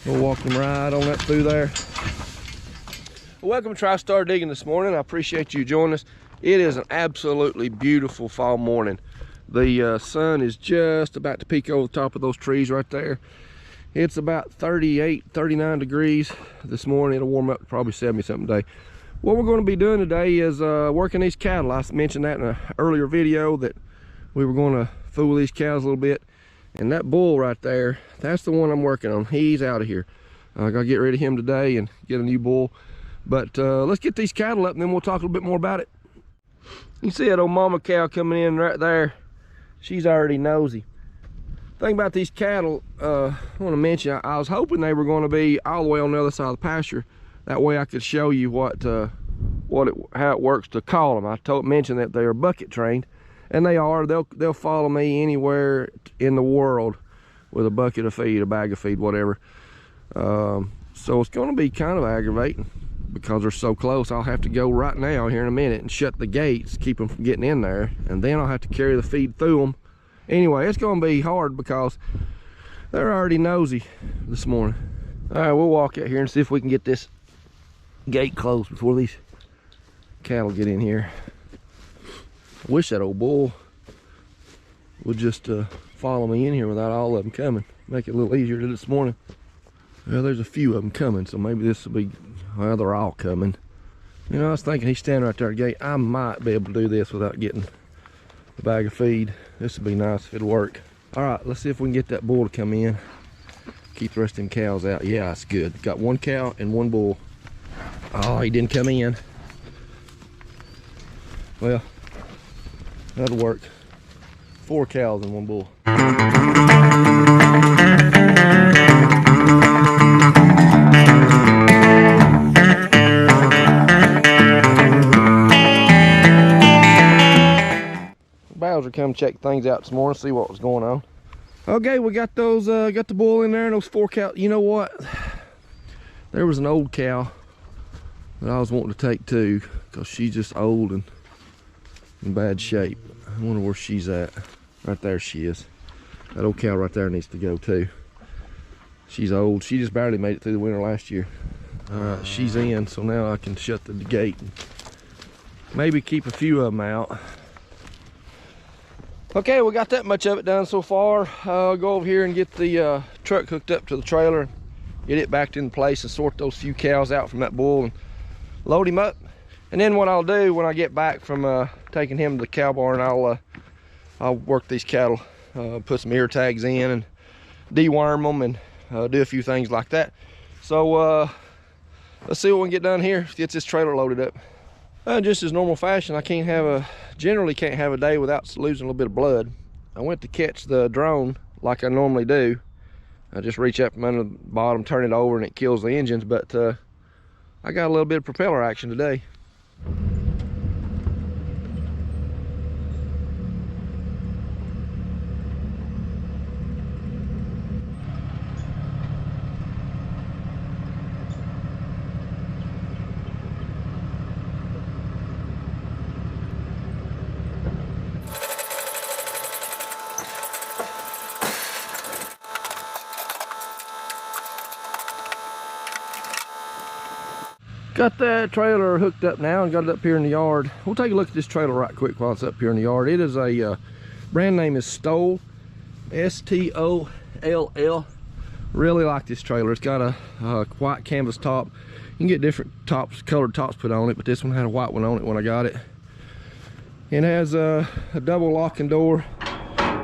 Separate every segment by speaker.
Speaker 1: We'll walk them right on up through there. Welcome to TriStar Digging this morning. I appreciate you joining us. It is an absolutely beautiful fall morning. The sun is just about to peek over the top of those trees right there. It's about 38, 39 degrees this morning. It'll warm up to probably 70 something today. What we're going to be doing today is working these cattle. I mentioned that in an earlier video that we were going to fool these cows a little bit. And that bull right there, that's the one I'm working on. He's out of here. I gotta get rid of him today and get a new bull. But let's get these cattle up and then we'll talk a little bit more about it. You can see that old mama cow coming in right there. She's already nosy. Thing about these cattle, I want to mention, I was hoping they were going to be all the way on the other side of the pasture. That way I could show you how it works to call them. I mentioned that they are bucket trained, and they are. They'll follow me anywhere in the world with a bucket of feed, a bag of feed, whatever. So it's going to be kind of aggravating because they're so close. I'll have to go right now here in a minute and shut the gates, keep them from getting in there, and then I'll have to carry the feed through them. Anyway, it's going to be hard because they're already nosy this morning. All right, we'll walk out here and see if we can get this gate closed before these cattle get in here. I wish that old bull would just follow me in here without all of them coming. Make it a little easier this morning. Well, there's a few of them coming, so maybe this will be, well, they're all coming. You know, I was thinking he's standing right there at the gate. I might be able to do this without getting the bag of feed. This would be nice if it'll work. All right, let's see if we can get that bull to come in. Keep the rest of them cows out. Yeah, that's good. Got one cow and one bull. Oh, he didn't come in. Well, that'll work. 4 cows and 1 bull. Bowser come check things out this morning, see what was going on. Okay, we got those, got the bull in there and those 4 cows. You know what? There was an old cow that I was wanting to take too, because she's just old and in bad shape. I wonder where she's at. Right there she is. That old cow right there needs to go too. She's old. She just barely made it through the winter last year. All right, she's in, so now I can shut the gate and maybe keep a few of them out. Okay, we got that much of it done so far. I'll go over here and get the truck hooked up to the trailer, get it back in place and sort those few cows out from that bull and load him up. And then what I'll do when I get back from taking him to the cow barn, I'll work these cattle, put some ear tags in and deworm them and do a few things like that. So let's see what we can get done here. Get this trailer loaded up. Just as normal fashion, I generally can't have a day without losing a little bit of blood. I went to catch the drone like I normally do. I just reach up from under the bottom, turn it over, and it kills the engines. But I got a little bit of propeller action today. Got that trailer hooked up now and got it up here in the yard. We'll take a look at this trailer right quick while it's up here in the yard. It is a brand name is Stoll, S-T-O-L-L. Really like this trailer. It's got a white canvas top. You can get different tops, colored tops put on it, but this one had a white one on it when I got it. It has a double locking door.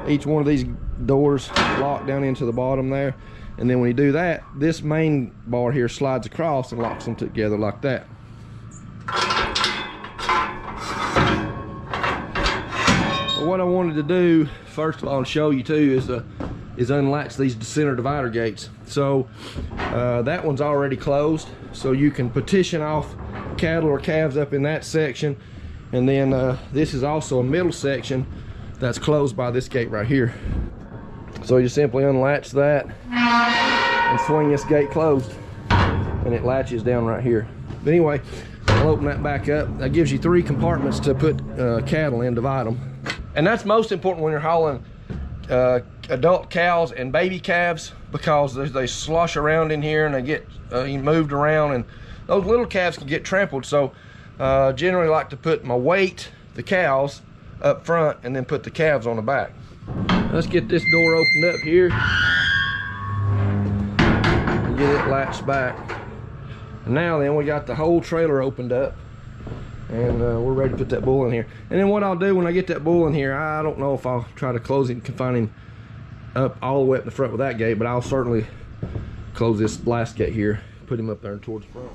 Speaker 1: Each one of these doors lock down into the bottom there. And then when you do that, this main bar here slides across and locks them together like that. But what I wanted to do, first of all, and show you too, is unlatch these center divider gates. So that one's already closed, so you can partition off cattle or calves up in that section. And then this is also a middle section that's closed by this gate right here. So you simply unlatch that and swing this gate closed, and it latches down right here. But anyway, I'll open that back up. That gives you 3 compartments to put cattle in, divide them. And that's most important when you're hauling adult cows and baby calves, because they slosh around in here and they get moved around, and those little calves can get trampled. So generally like to put my weight, the cows, up front, and then put the calves on the back. Let's get this door opened up here and get it latched back. And now then, we got the whole trailer opened up, and we're ready to put that bull in here. And then what I'll do when I get that bull in here, I don't know if I'll try to close it and confine him up all the way up in the front with that gate, but I'll certainly close this last gate here, put him up there and towards the front.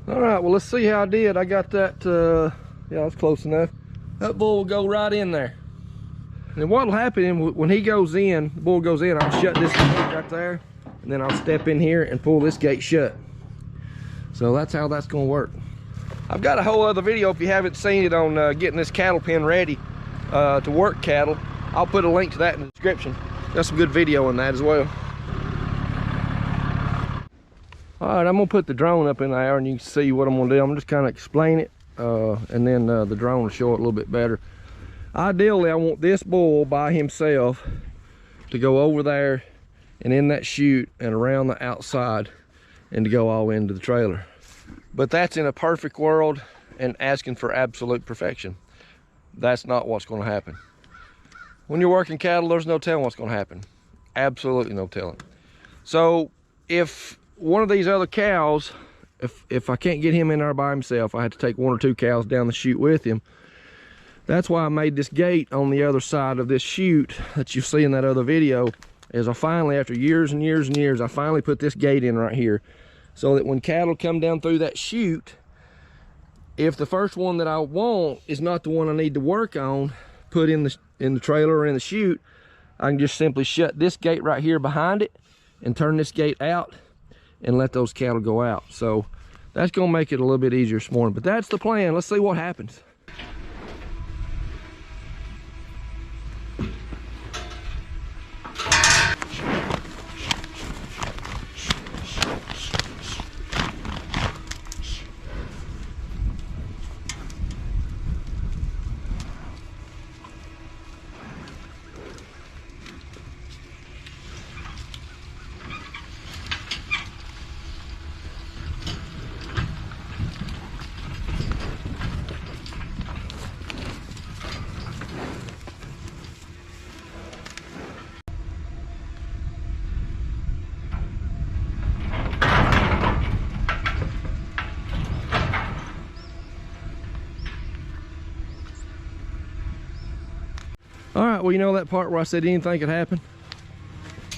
Speaker 1: All right, well, let's see how I did. I got that, yeah, that's close enough. That bull will go right in there. And what'll happen when he goes in, the bull goes in, I'll shut this gate right there, and then I'll step in here and pull this gate shut. So that's how that's gonna work. I've got a whole other video, if you haven't seen it, on getting this cattle pen ready to work cattle. I'll put a link to that in the description. Got some good video on that as well. All right, I'm gonna put the drone up in there and you can see what I'm gonna do. I'm gonna just kind of explain it, and then the drone will show it a little bit better. Ideally, I want this bull by himself to go over there and in that chute and around the outside and to go all into the trailer. But that's in a perfect world and asking for absolute perfection. That's not what's gonna happen. When you're working cattle, there's no telling what's gonna happen. Absolutely no telling. So if one of these other cows, if I can't get him in there by himself, I have to take one or two cows down the chute with him. That's why I made this gate on the other side of this chute that you see in that other video. Is I finally, after years and years and years, I finally put this gate in right here, so that when cattle come down through that chute, if the first one that I want is not the one I need to work on, put in the trailer or in the chute, I can just simply shut this gate right here behind it and turn this gate out and let those cattle go out. So that's gonna make it a little bit easier this morning, but that's the plan. Let's see what happens. All right, well, you know that part where I said anything could happen?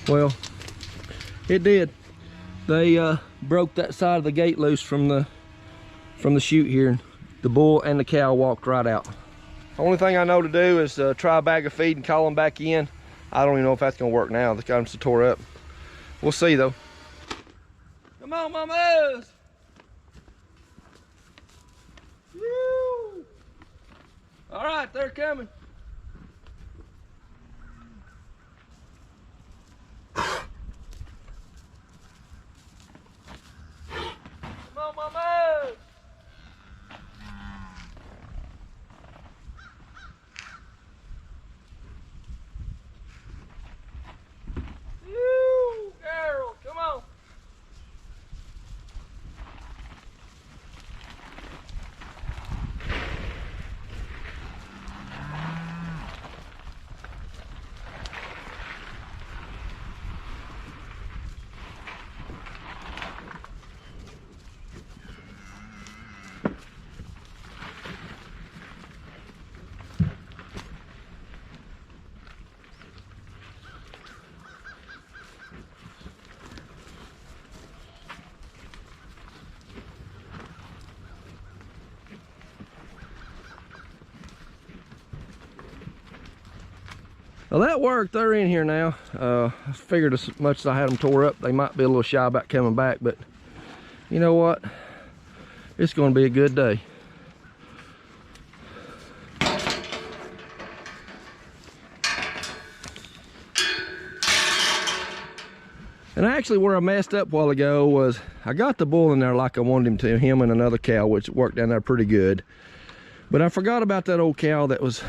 Speaker 1: Well, it did. They broke that side of the gate loose from the chute here, and the bull and the cow walked right out. The only thing I know to do is try a bag of feed and call them back in. I don't even know if that's gonna work now. They got them so tore up. We'll see though. Come on, mamas! Woo! All right, they're coming. Well, that worked. They're in here now. I figured as much as I had them tore up, they might be a little shy about coming back, but you know what? It's going to be a good day. And actually where I messed up a while ago was I got the bull in there like I wanted him to, him and another cow, which worked down there pretty good. But I forgot about that old cow that was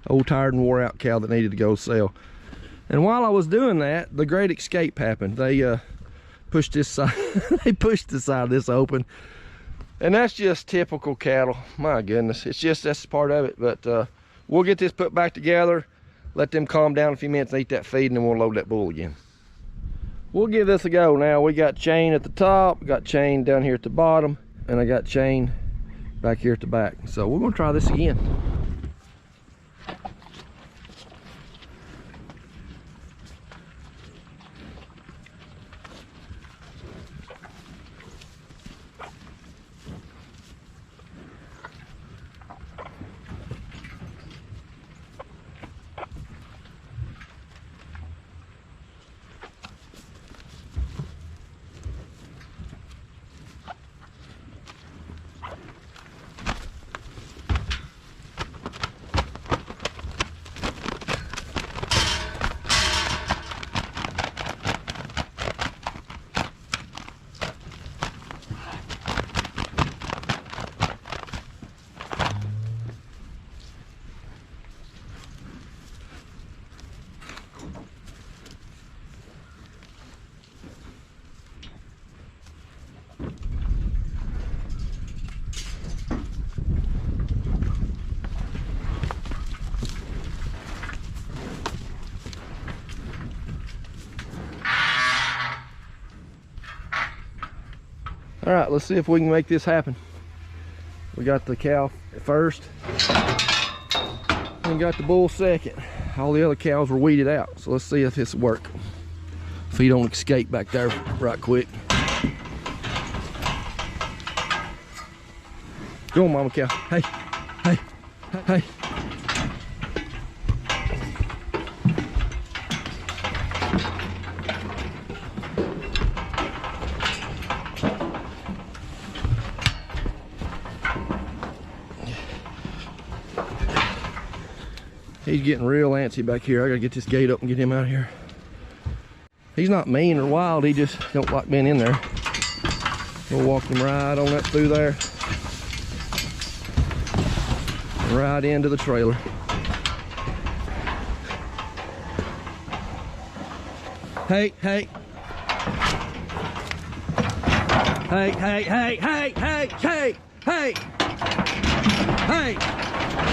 Speaker 1: old tired and wore out cow that needed to go sell. And while I was doing that, the great escape happened. They pushed this side, they pushed the side of this open. And that's just typical cattle. My goodness, it's just, that's part of it. But we'll get this put back together, let them calm down a few minutes and eat that feed, and then we'll load that bull again. We'll give this a go now. We got chain at the top, we got chain down here at the bottom, and I got chain back here at the back. So we're gonna try this again. All right, let's see if we can make this happen. We got the cow first and got the bull second. All the other cows were weeded out, so let's see if this will work. If he don't escape back there right quick. Go on, mama cow. Hey, hey, hey. He's getting real antsy back here. I gotta get this gate up and get him out of here. He's not mean or wild, he just don't like being in there. We'll walk him right on up through there. Right into the trailer. Hey, hey. Hey, hey, hey, hey, hey, hey, hey. Hey, hey,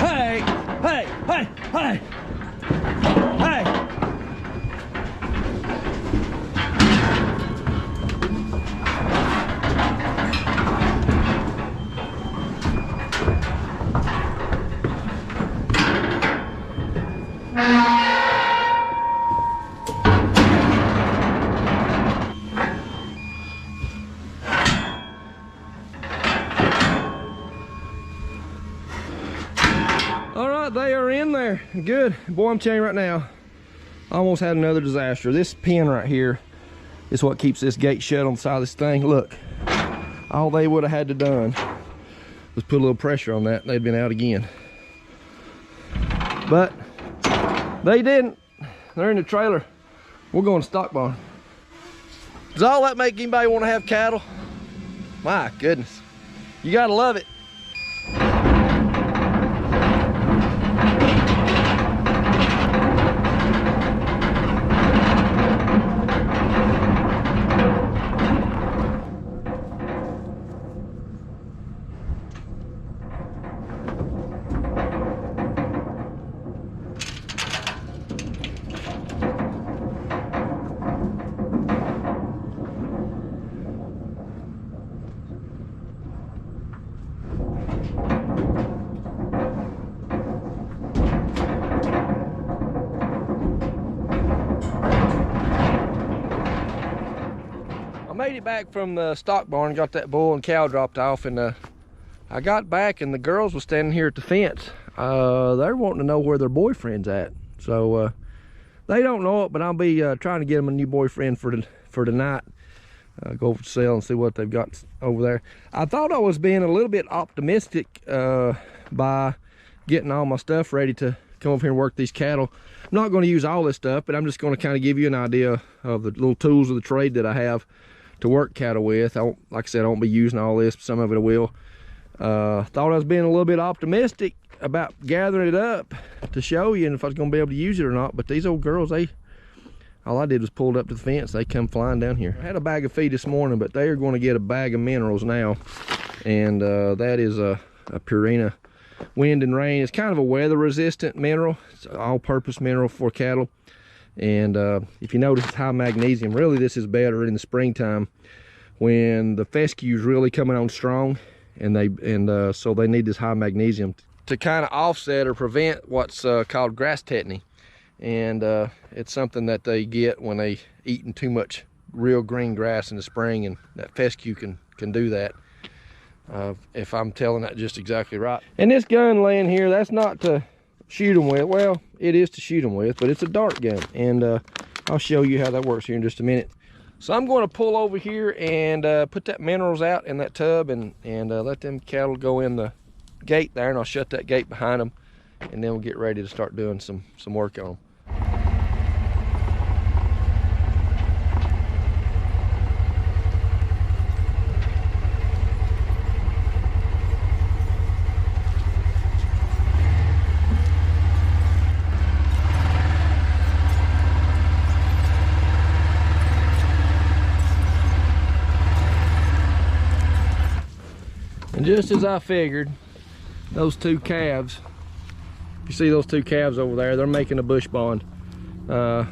Speaker 1: hey, hey, hey, hey. All right, they are in there. Good. Boy, I'm telling you right now, I almost had another disaster. This pin right here is what keeps this gate shut on the side of this thing. Look, all they would have had to done was put a little pressure on that and they'd been out again. But they didn't. They're in the trailer. We're going to stock barn. Does all that make anybody want to have cattle? My goodness. You gotta love it. I made it back from the stock barn, got that bull and cow dropped off, and I got back and the girls were standing here at the fence. They're wanting to know where their boyfriend's at. So They don't know it, but I'll be trying to get them a new boyfriend for tonight. Go over to sale and see what they've got over there. I thought I was being a little bit optimistic by getting all my stuff ready to come over here and work these cattle. I'm not going to use all this stuff, but I'm just going to kind of give you an idea of the little tools of the trade that I have to work cattle with. Like I said, I won't be using all this, some of it I will. Thought I was being a little bit optimistic about gathering it up to show you and if I was going to be able to use it or not, but these old girls, all I did was pulled up to the fence. They come flying down here. I had a bag of feed this morning, but they are going to get a bag of minerals now, and that is a Purina Wind and Rain. It's kind of a weather resistant mineral. It's an all-purpose mineral for cattle, and if you notice, it's high magnesium. Really, this is better in the springtime when the fescue is really coming on strong, and so they need this high magnesium to kind of offset or prevent what's called grass tetany. And it's something that they get when they eating too much real green grass in the spring, and that fescue can do that, if I'm telling that just exactly right. And this gun laying here, that's not to shoot them with. Well, it is to shoot them with, but it's a dart gun, and I'll show you how that works here in just a minute. So I'm going to pull over here and put that minerals out in that tub, and let them cattle go in the gate there, and I'll shut that gate behind them, and then we'll get ready to start doing some work on them. And just as I figured, those two calves, you see those two calves over there, they're making a bush bond. I'll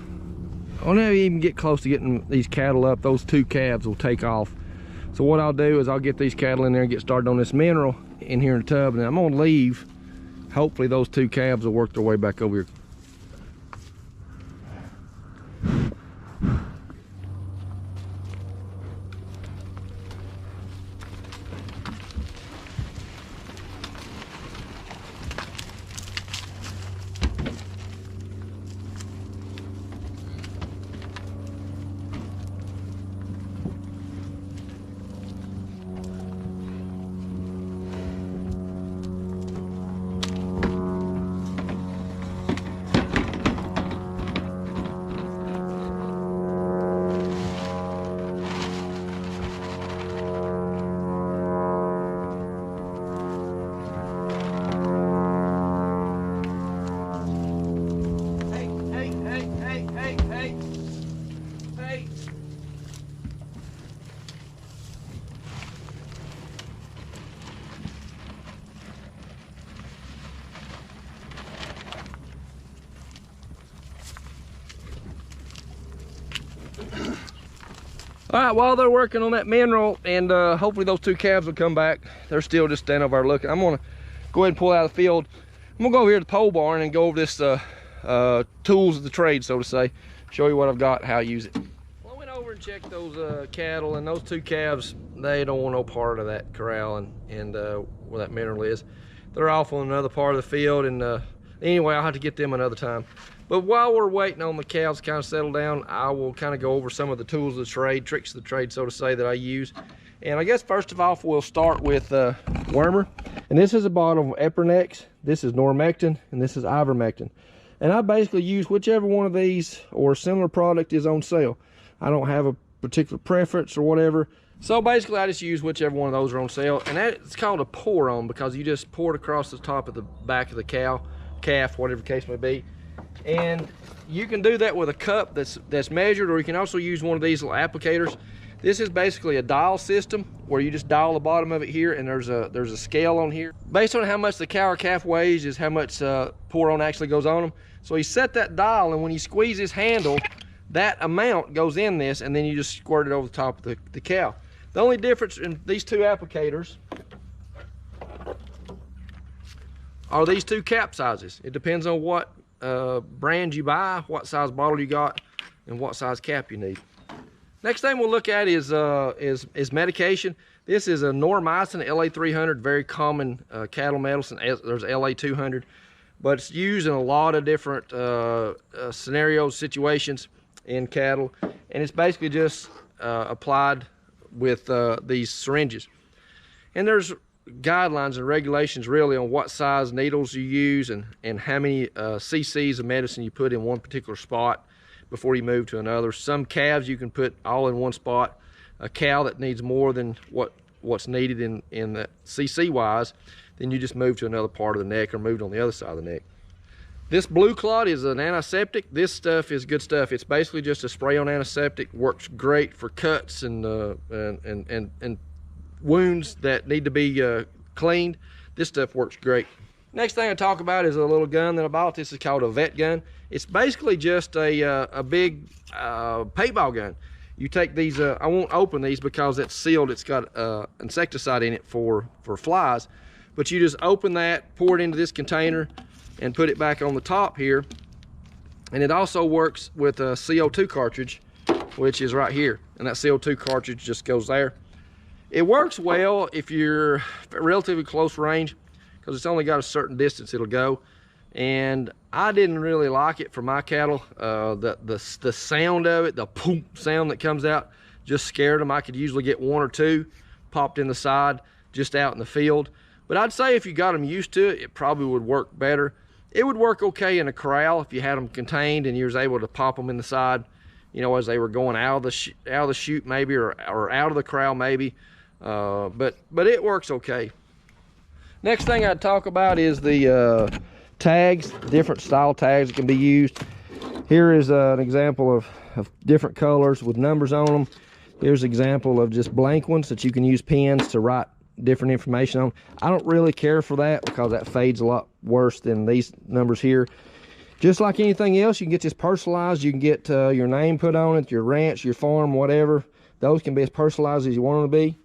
Speaker 1: never even get close to getting these cattle up. Those two calves will take off. So what I'll do is I'll get these cattle in there and get started on this mineral in here in the tub, and I'm gonna leave. Hopefully those two calves will work their way back over here. All right, while they're working on that mineral, and hopefully those two calves will come back. They're still just standing over there looking. I'm gonna go ahead and pull out of the field. I'm gonna go over here to the pole barn and go over this tools of the trade, so to say. Show you what I've got, how I use it. Well, I went over and checked those cattle, and those two calves, they don't want no part of that corral and where that mineral is. They're off on another part of the field, and anyway, I'll have to get them another time. But while we're waiting on the cows to kind of settle down, I will kind of go over some of the tools of the trade, tricks of the trade, so to say, that I use. And I guess first of all, we'll start with wormer. And this is a bottle of Epernex, this is Normectin, and this is Ivermectin. And I basically use whichever one of these or a similar product is on sale. I don't have a particular preference or whatever. So basically I just use whichever one of those are on sale. And it's called a pour on because you just pour it across the top of the back of the calf, whatever the case may be. And you can do that with a cup that's measured, or you can also use one of these little applicators. This is basically a dial system where you just dial the bottom of it here, and there's a scale on here. Based on how much the cow or calf weighs is how much pour on actually goes on them. So you set that dial, and when you squeeze this handle, that amount goes in this, and then you just squirt it over the top of the cow. The only difference in these two applicators are these two cap sizes. It depends on what brand you buy, what size bottle you got, and what size cap you need. Next thing we'll look at is medication. This is a normycin LA300, very common cattle medicine. There's LA200, but it's used in a lot of different scenarios, situations in cattle, and it's basically just applied with these syringes. And there's guidelines and regulations really on what size needles you use and how many cc's of medicine you put in one particular spot before you move to another. Some calves you can put all in one spot. A cow that needs more than what's needed in the cc wise, then you just move to another part of the neck or move on the other side of the neck. This blue clot is an antiseptic. This stuff is good stuff. It's basically just a spray on antiseptic. Works great for cuts and wounds that need to be cleaned. This stuff works great. Next thing I talk about is a little gun that I bought. This is called a vet gun. It's basically just a big paintball gun. You take these, I won't open these because it's sealed. It's got insecticide in it for flies. But you just open that, pour it into this container, and put it back on the top here. And it also works with a CO2 cartridge, which is right here. And that CO2 cartridge just goes there. It works well if you're at relatively close range, because it's only got a certain distance it'll go. And I didn't really like it for my cattle. The sound of it, the poop sound that comes out, just scared them. I could usually get one or two popped in the side just out in the field. But I'd say if you got them used to it, it probably would work better. It would work okay in a corral if you had them contained and you was able to pop them in the side, you know, as they were going out of the chute maybe, or out of the corral maybe. But it works okay. Next thing I'd talk about is the tags, different style tags that can be used. Here is an example of different colors with numbers on them. Here's an example of just blank ones that you can use pens to write different information on. I don't really care for that because that fades a lot worse than these numbers here. Just like anything else, you can get this personalized. You can get your name put on it, your ranch, your farm, whatever. Those can be as personalized as you want them to be.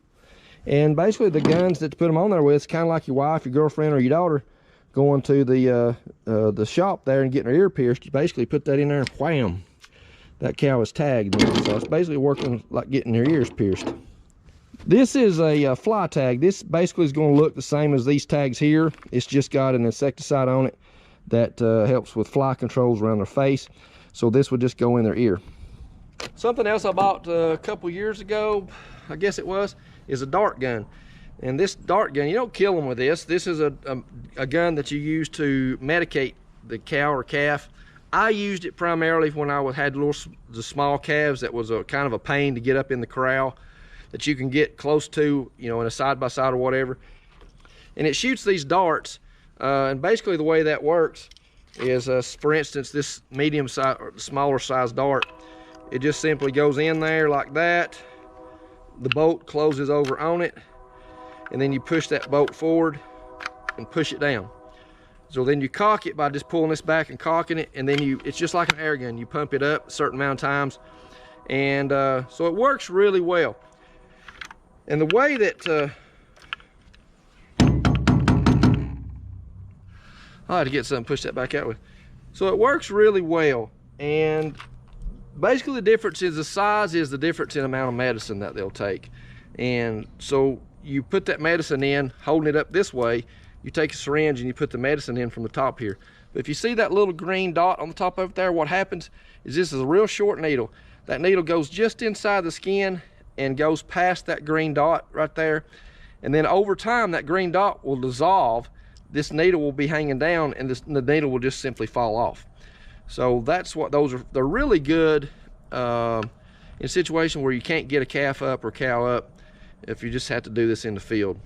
Speaker 1: And basically the guns that you put them on there with, it's kind of like your wife, your girlfriend, or your daughter going to the shop there and getting her ear pierced. You basically put that in there and wham, that cow is tagged. So it's basically working like getting their ears pierced. This is a fly tag. This basically is going to look the same as these tags here. It's just got an insecticide on it that helps with fly controls around their face. So this would just go in their ear. Something else I bought a couple years ago, I guess it was, is a dart gun. And this dart gun, you don't kill them with this. This is a gun that you use to medicate the cow or calf. I used it primarily when I had the small calves that was a kind of a pain to get up in the corral, that you can get close to, you know, in a side-by-side or whatever. And it shoots these darts, and basically the way that works is, for instance, this medium size or smaller size dart, it just simply goes in there like that. The bolt closes over on it, and then you push that bolt forward and push it down. So then you cock it by just pulling this back and cocking it, and then it's just like an air gun. You pump it up a certain amount of times, and so it works really well. And the way that I had to get something to push that back out with. So it works really well, and basically the difference is the size is the difference in amount of medicine that they'll take. And so you put that medicine in, holding it up this way, you take a syringe and you put the medicine in from the top here. But if you see that little green dot on the top over there, what happens is this is a real short needle. That needle goes just inside the skin and goes past that green dot right there. And then over time, that green dot will dissolve. This needle will be hanging down, and the needle will just simply fall off. So that's what those are. They're really good in a situation where you can't get a calf up or cow up, if you just have to do this in the field.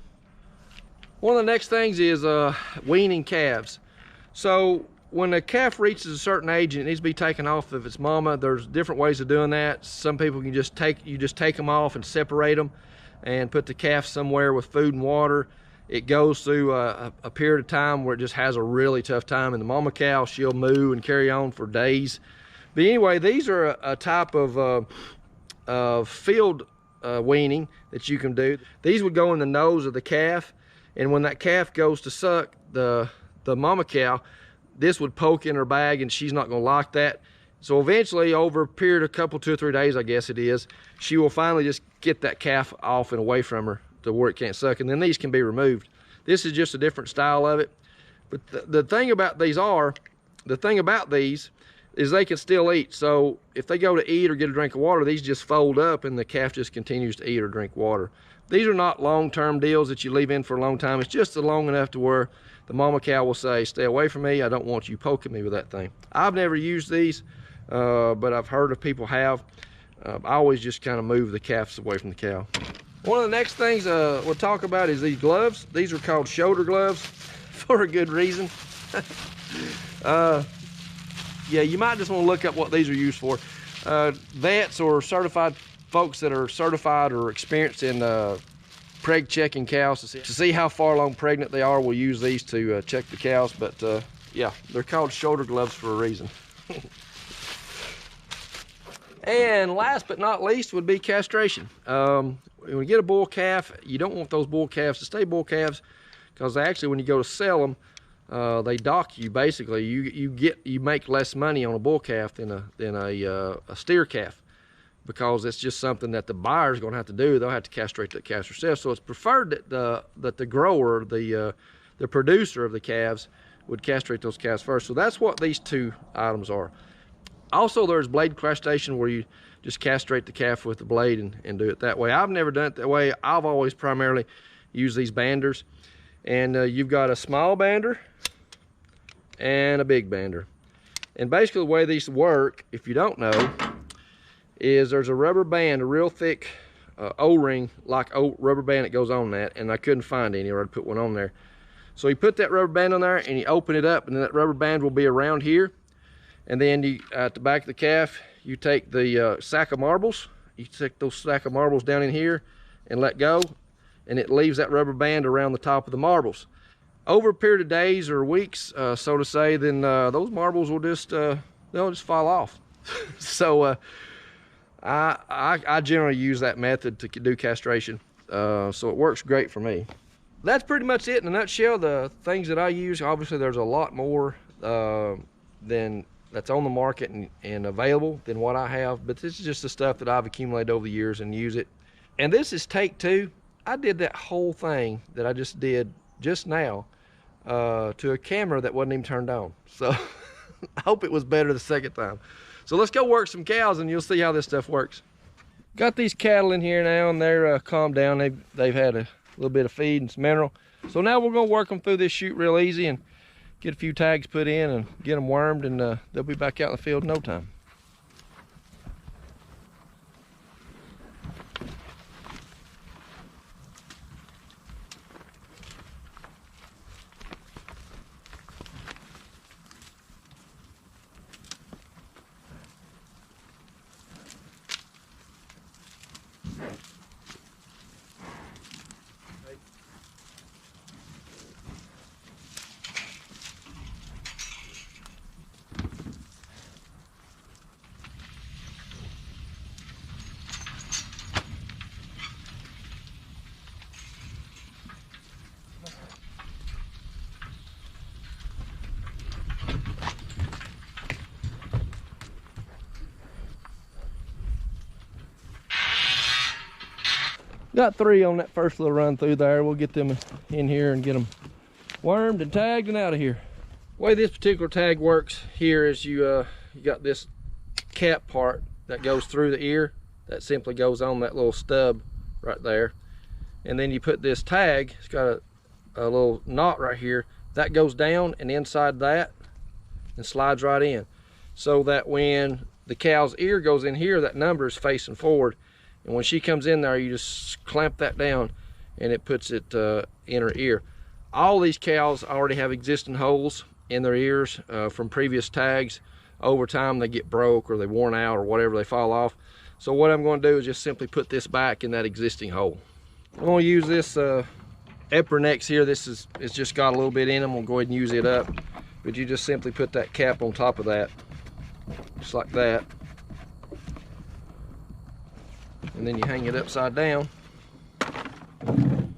Speaker 1: One of the next things is weaning calves. So when a calf reaches a certain age and it needs to be taken off of its mama, there's different ways of doing that. Some people can just take them off and separate them and put the calf somewhere with food and water. It goes through a period of time where it just has a really tough time, and the mama cow, she'll moo and carry on for days. But anyway, these are a type of field weaning that you can do. These would go in the nose of the calf, and when that calf goes to suck the mama cow, this would poke in her bag, and she's not going to like that. So eventually, over a period of 2 or 3 days, I guess it is, she will finally just get that calf off and away from her to where it can't suck, and then these can be removed. This is just a different style of it, But the thing about these is they can still eat. So if they go to eat or get a drink of water, these just fold up and the calf just continues to eat or drink water. These are not long-term deals that you leave in for a long time. It's just long enough to where the mama cow will say, stay away from me. I don't want you poking me with that thing. I've never used these, but I've heard of people have. I always just kind of move the calves away from the cow. One of the next things we'll talk about is these gloves. These are called shoulder gloves for a good reason. Yeah, you might just want to look up what these are used for. Vets or certified folks that are certified or experienced in preg checking cows to see how far along pregnant they are will use these to check the cows. But yeah, they're called shoulder gloves for a reason. And last but not least would be castration. When you get a bull calf, you don't want those bull calves to stay bull calves, because actually when you go to sell them, they dock you. Basically you make less money on a bull calf than a steer calf, because it's just something that the buyer's going to have to do. They'll have to castrate that calf themselves. So it's preferred that the grower, the producer of the calves, would castrate those calves first. So that's what these two items are. Also, there's blade castration, where you just castrate the calf with the blade and do it that way. I've never done it that way. I've always primarily used these banders. And you've got a small bander and a big bander. And basically the way these work, if you don't know, is there's a rubber band, a real thick O-ring, like rubber band that goes on that, and I couldn't find any, or I'd put one on there. So you put that rubber band on there and you open it up, and then that rubber band will be around here. And then you, at the back of the calf, you take the sack of marbles, you take those sack of marbles down in here and let go, and it leaves that rubber band around the top of the marbles. Over a period of days or weeks, so to say, then those marbles will just they'll just fall off. So I generally use that method to do castration, so it works great for me. That's pretty much it in a nutshell. The things that I use, obviously there's a lot more than that's on the market and available than what I have, but this is just the stuff that I've accumulated over the years and use it. And this is take two. I did that whole thing that I just did just now to a camera that wasn't even turned on. So I hope it was better the second time. So let's go work some cows and you'll see how this stuff works. Got these cattle in here now, and they're calmed down. They've had a little bit of feed and some mineral. So now we're gonna work them through this chute real easy and get a few tags put in and get them wormed, and they'll be back out in the field in no time. Got 3 on that first little run through there. We'll get them in here and get them wormed and tagged and out of here. The way this particular tag works here is you got this cap part that goes through the ear that simply goes on that little stub right there, and then you put this tag. It's got a little knot right here that goes down and inside that and slides right in, so that when the cow's ear goes in here, that number is facing forward. And when she comes in there, you just clamp that down and it puts it in her ear. All these cows already have existing holes in their ears from previous tags. Over time they get broke or they worn out or whatever, they fall off. So what I'm going to do is just simply put this back in that existing hole. I'm going to use this Epernex here. It's just got a little bit in them. We'll go ahead and use it up. But you just simply put that cap on top of that, just like that. And then you hang it upside down. And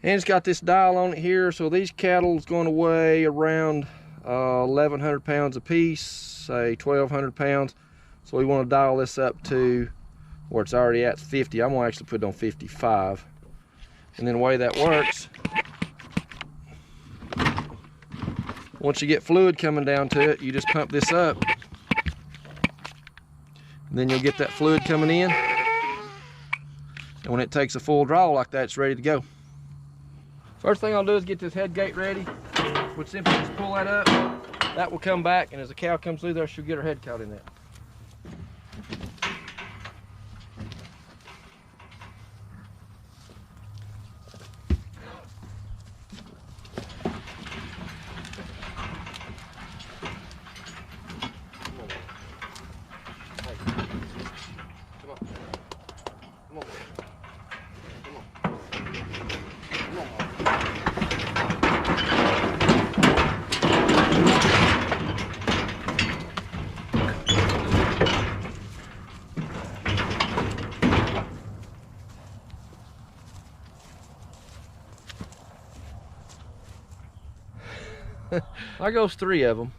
Speaker 1: it's got this dial on it here, so these cattle is going to weigh around 1,100 pounds a piece, say 1,200 pounds. So we want to dial this up to where it's already at 50. I'm going to actually put it on 55. And then the way that works Once you get fluid coming down to it, you just pump this up. And then you'll get that fluid coming in. And when it takes a full draw like that, it's ready to go. First thing I'll do is get this head gate ready. Which simply just pull that up. That will come back, and as the cow comes through there, she'll get her head caught in that. There goes 3 of them.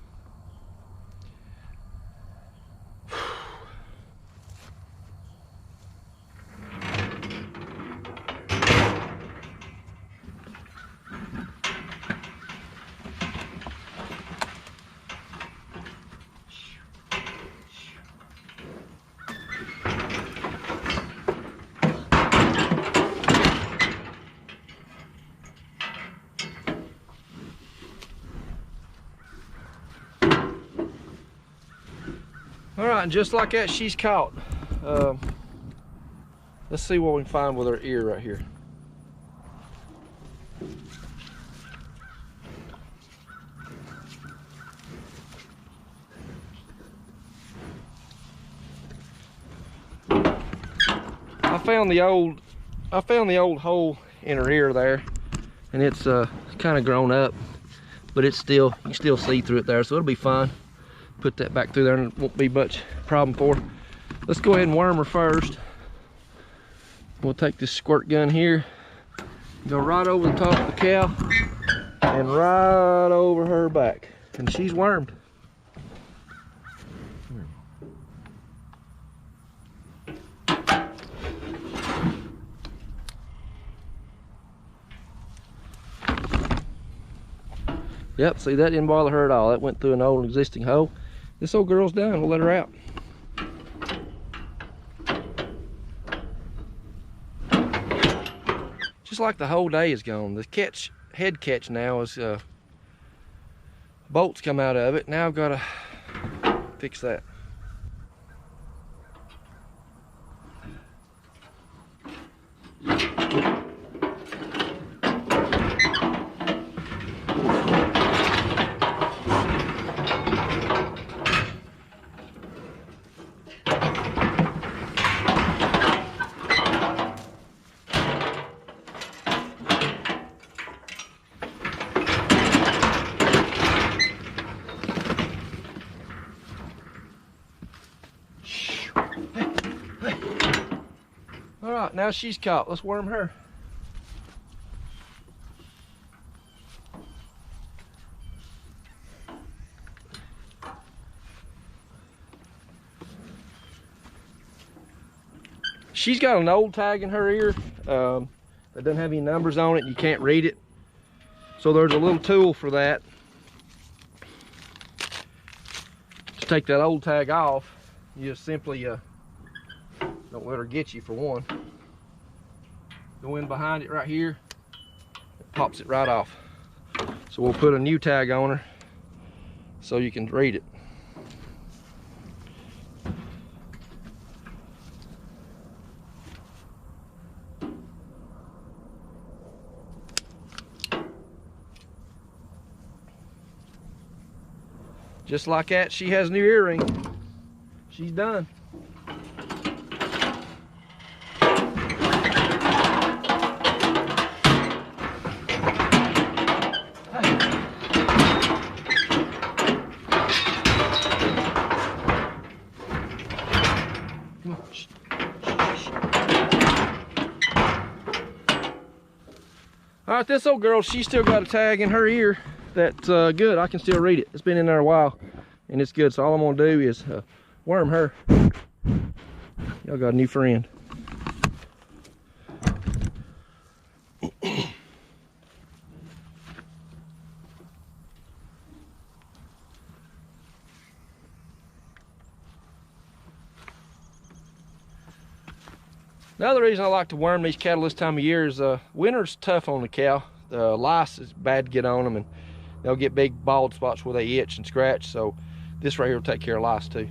Speaker 1: All right, and just like that, she's caught. Let's see what we can find with her ear right here. I found the old hole in her ear there, and it's kind of grown up, but it's still, you can still see through it there, so it'll be fine. Put that back through there and it won't be much problem for her. Let's go ahead and worm her first. We'll take this squirt gun here, go right over the top of the cow and right over her back, and she's wormed. Yep, see, that didn't bother her at all. That went through an old existing hole. This old girl's done. We'll let her out. Just like the whole day is gone. The head catch now is bolts come out of it. Now I've got to fix that. All right, now she's caught. Let's worm her. She's got an old tag in her ear that doesn't have any numbers on it, and you can't read it. So there's a little tool for that. To take that old tag off, you just simply don't let her get you, for one. Go in behind it right here, it pops it right off. So we'll put a new tag on her so you can read it. Just like that, she has a new earring. She's done. All right, this old girl, she's still got a tag in her ear that's good. I can still read it. It's been in there a while and it's good. So all I'm gonna do is worm her. Y'all got a new friend. Another reason I like to worm these cattle this time of year is winter's tough on the cow. The lice is bad to get on them, and they'll get big bald spots where they itch and scratch. So this right here will take care of lice too.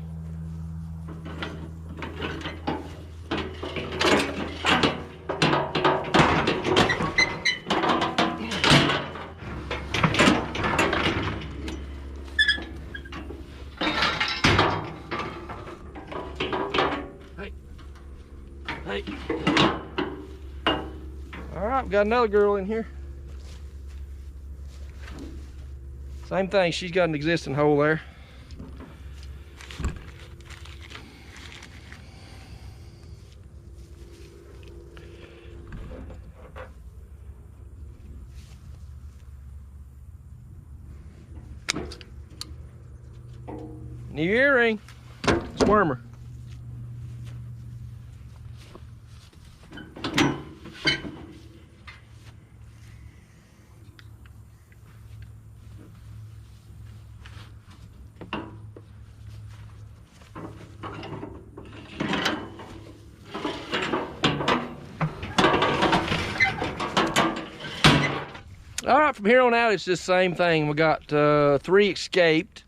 Speaker 1: Hey. All right, we got another girl in here. Same thing, she's got an existing hole there. New earring, squirmer. All right, from here on out, it's just the same thing. We got 3 escaped.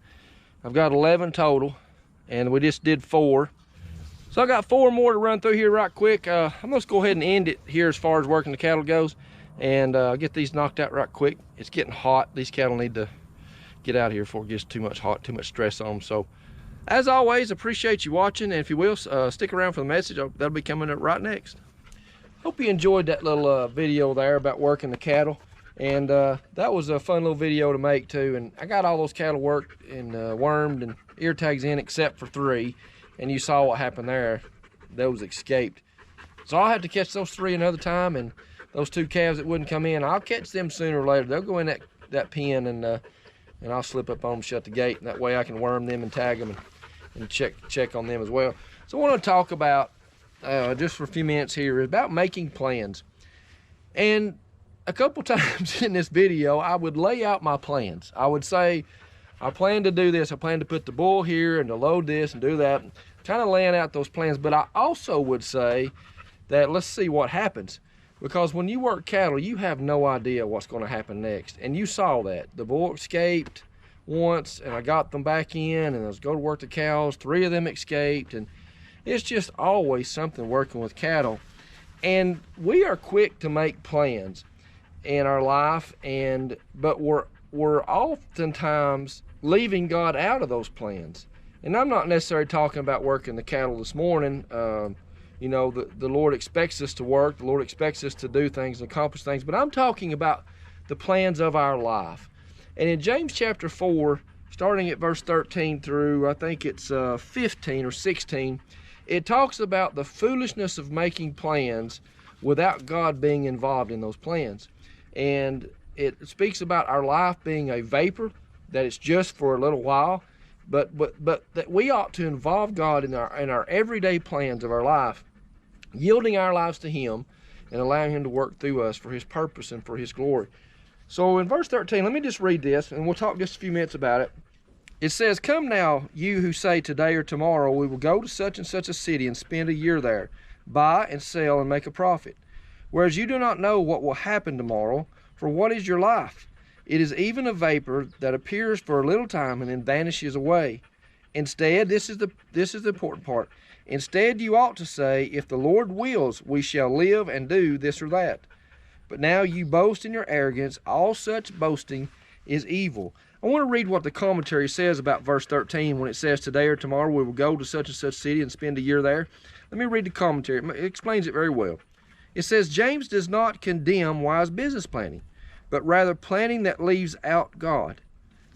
Speaker 1: I've got 11 total, and we just did 4. So I got 4 more to run through here right quick. I'm gonna go ahead and end it here as far as working the cattle goes, and get these knocked out right quick. It's getting hot. These cattle need to get out of here before it gets too much hot, too much stress on them. So as always, appreciate you watching, and if you will, stick around for the message. That'll be coming up right next. Hope you enjoyed that little video there about working the cattle. And that was a fun little video to make too. And I got all those cattle worked and wormed and ear tags in except for 3. And you saw what happened there. Those escaped. So I'll have to catch those 3 another time. And those 2 calves that wouldn't come in, I'll catch them sooner or later. They'll go in that pen, and I'll slip up on them, shut the gate. And that way I can worm them and tag them and check on them as well. So I want to talk about, just for a few minutes here, about making plans. And a couple times in this video, I would lay out my plans. I would say, I plan to do this. I plan to put the bull here and to load this and do that. Kind of laying out those plans. But I also would say that let's see what happens. Because when you work cattle, you have no idea what's going to happen next. And you saw that. The bull escaped once, and I got them back in, and I was going to work the cows. 3 of them escaped. And it's just always something working with cattle. And we are quick to make plans in our life, but we're oftentimes leaving God out of those plans. And I'm not necessarily talking about working the cattle this morning. You know, the Lord expects us to work. The Lord expects us to do things and accomplish things. But I'm talking about the plans of our life. And in James chapter 4, starting at verse 13 through, I think it's 15 or 16, it talks about the foolishness of making plans without God being involved in those plans. And it speaks about our life being a vapor, that it's just for a little while, but that we ought to involve God in our everyday plans of our life, yielding our lives to Him and allowing Him to work through us for His purpose and for His glory. So in verse 13, let me just read this, and we'll talk just a few minutes about it. It says, "Come now, you who say today or tomorrow we will go to such and such a city and spend a year there, buy and sell and make a profit. Whereas you do not know what will happen tomorrow, for what is your life? It is even a vapor that appears for a little time and then vanishes away. Instead," this is the important part, "instead you ought to say, if the Lord wills, we shall live and do this or that. But now you boast in your arrogance. All such boasting is evil." I want to read what the commentary says about verse 13 when it says, "Today or tomorrow we will go to such and such city and spend a year there." Let me read the commentary. It explains it very well. It says, "James does not condemn wise business planning, but rather planning that leaves out God.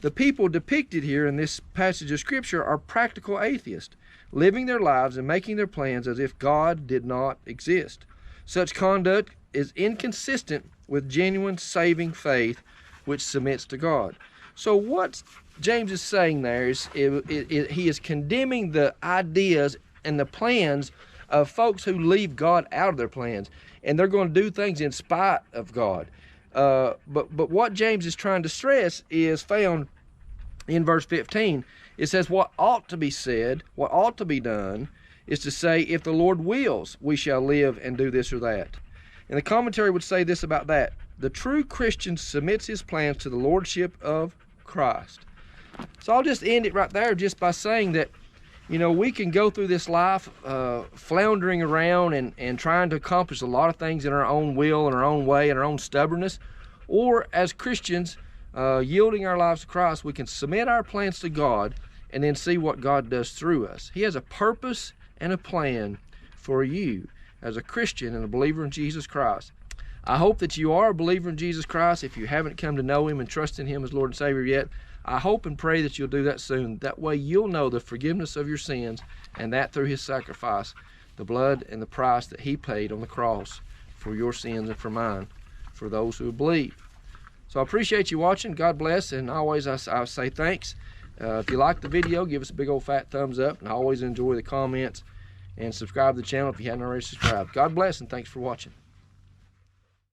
Speaker 1: The people depicted here in this passage of Scripture are practical atheists, living their lives and making their plans as if God did not exist. Such conduct is inconsistent with genuine saving faith which submits to God." So what James is saying there is he is condemning the ideas and the plans of folks who leave God out of their plans, and they're going to do things in spite of God. But what James is trying to stress is found in verse 15. It says what ought to be said, what ought to be done, is to say, if the Lord wills, we shall live and do this or that. And the commentary would say this about that: the true Christian submits his plans to the lordship of Christ. So I'll just end it right there just by saying that, you know, we can go through this life floundering around and trying to accomplish a lot of things in our own will and our own way and our own stubbornness. Or as Christians, yielding our lives to Christ, we can submit our plans to God and then see what God does through us. He has a purpose and a plan for you as a Christian and a believer in Jesus Christ. I hope that you are a believer in Jesus Christ. If you haven't come to know him and trust in him as Lord and Savior yet, I hope and pray that you'll do that soon. That way you'll know the forgiveness of your sins, and that through his sacrifice, the blood and the price that he paid on the cross for your sins and for mine, for those who believe. So I appreciate you watching. God bless, and always I say thanks. If you like the video, give us a big old fat thumbs up, and I always enjoy the comments, and subscribe to the channel if you haven't already subscribed. God bless, and thanks for watching.